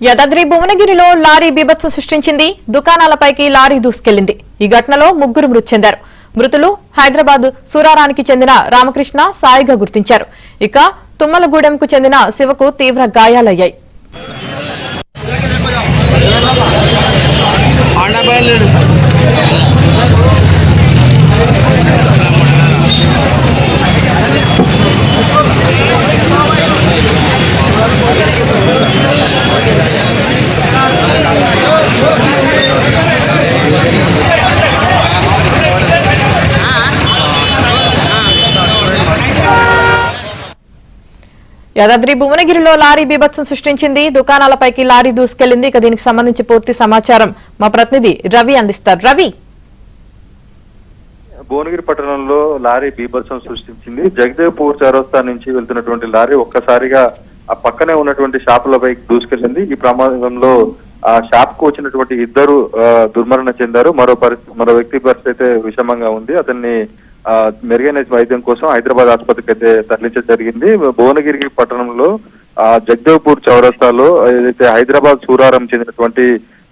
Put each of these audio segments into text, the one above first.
యాదాద్రి భువనగిరిలో లారీ బీభత్సం సృష్టించింది. దుకాణాలపైకి లారీ దూసుకెళ్లింది. ఈ ఘటనలో ముగ్గురు మృతి చెందారు. మృతులు హైదరాబాద్ సూరారానికి చెందిన రామకృష్ణ, సాయిగా గుర్తించారు. ఇక తుమ్మలగూడెంకు చెందిన శివకు తీవ్ర గాయాలయ్యాయి. యాదాద్రి భువనగిరిలో లారీ బీభత్సం సృష్టించింది. దుకాణాలపైకి లారీ దూసుకెళ్లింది. ఇక దీనికి సంబంధించి పూర్తి సమాచారం మా ప్రతినిధి రవి అందిస్తారు. రవి, భువనగిరి పట్టణంలో లారీ బీభత్సం సృష్టించింది. జగదేవ్పూర్ చౌరస్తా నుంచి వెళ్తున్నటువంటి లారీ ఒక్కసారిగా ఆ పక్కనే ఉన్నటువంటి షాపులపైకి దూసుకెళ్లింది. ఈ ప్రమాదంలో ఆ షాప్ కు వచ్చినటువంటి ఇద్దరు దుర్మరణ చెందారు. మరో వ్యక్తి పరిస్థితి అయితే విషమంగా ఉంది. అతన్ని మెరుగైన వైద్యం కోసం హైదరాబాద్ ఆసుపత్రికి అయితే తరలించడం జరిగింది. భువనగిరి పట్టణంలో జగదేవ్పూర్ చౌరస్తాలో ఏదైతే హైదరాబాద్ సూరారం చెందినటువంటి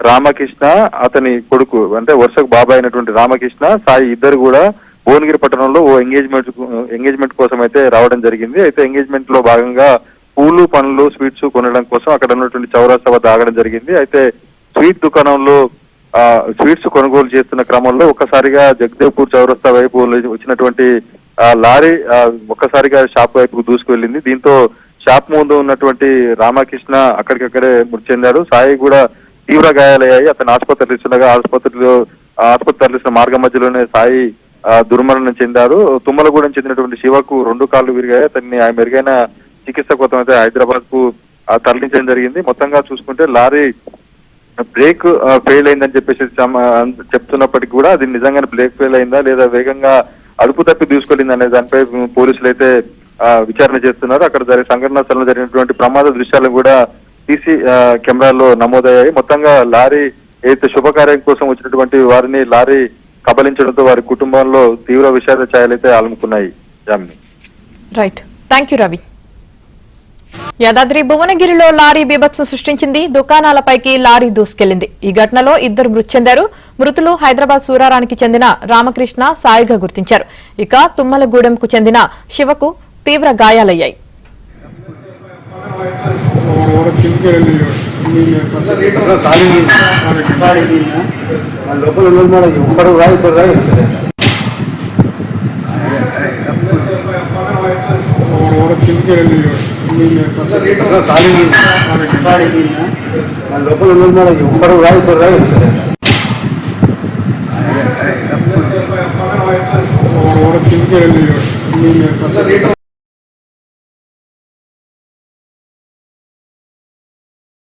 రామకృష్ణ, అతని కొడుకు అంటే వరుసకు బాబాయ్ అయినటువంటి రామకృష్ణ, సాయి ఇద్దరు కూడా భువనగిరి పట్టణంలో ఓ ఎంగేజ్మెంట్ కోసం అయితే రావడం జరిగింది. అయితే ఎంగేజ్మెంట్ లో భాగంగా పూలు, పండ్లు, స్వీట్స్ కొనడం కోసం అక్కడ ఉన్నటువంటి చౌరస్తా వద్ద ఆగడం జరిగింది. అయితే స్వీట్ దుకాణంలో స్వీట్స్ కొనుగోలు చేస్తున్న క్రమంలో ఒక్కసారిగా జగదేవ్పూర్ చౌరస్తా వైపు వచ్చినటువంటి లారీ ఒక్కసారిగా షాప్ వైపుకు దూసుకువెళ్ళింది. దీంతో షాప్ ముందు ఉన్నటువంటి రామకృష్ణ అక్కడికక్కడే మృతి చెందాడు. సాయి కూడా తీవ్ర గాయాలయ్యాయి. అతను ఆసుపత్రి తరలిస్తుండగా ఆసుపత్రి తరలిస్తున్న మార్గం మధ్యలోనే సాయి దుర్మరణం చెందారు. తుమ్మలగూడెం చెందినటువంటి శివకు 2 కాళ్లు విరిగాయి. అతన్ని మెరుగైన చికిత్స కోసం అయితే హైదరాబాద్ కు తరలించడం జరిగింది. మొత్తంగా చూసుకుంటే లారీ బ్రేక్ ఫెయిల్ అయిందని చెప్పేసి చెప్తున్నప్పటికీ కూడా అది నిజంగానే బ్రేక్ ఫెయిల్ అయిందా లేదా వేగంగా అదుపు తప్పి దూసుకెళ్ళింది అనే దానిపై పోలీసులు అయితే విచారణ చేస్తున్నారు. అక్కడ సంఘటనా స్థలంలో జరిగినటువంటి ప్రమాద దృశ్యాలు కూడా సీసీ కెమెరాల్లో నమోదయ్యాయి. మొత్తంగా లారీ ఏదైతే శుభకార్యం కోసం వచ్చినటువంటి వారిని లారీ కబలించడంతో వారి కుటుంబంలో తీవ్ర విషాద ఛాయలైతే అలుముకున్నాయి. Jamini. Right, thank you Ravi. Yadadri భువనగిరిలో లారీ బీభత్సం సృష్టించింది. దుకాణాలపైకి లారీ దూసుకెళ్లింది. ఈ ఘటనలో ఇద్దరు మృతి చెందారు. మృతులు హైదరాబాద్ సూరారానికి చెందిన రామకృష్ణ, సాయిగా గుర్తించారు. ఇక తుమ్మలగూడెంకు చెందిన శివకు తీవ్ర గాయాలయ్యాయి. లోపల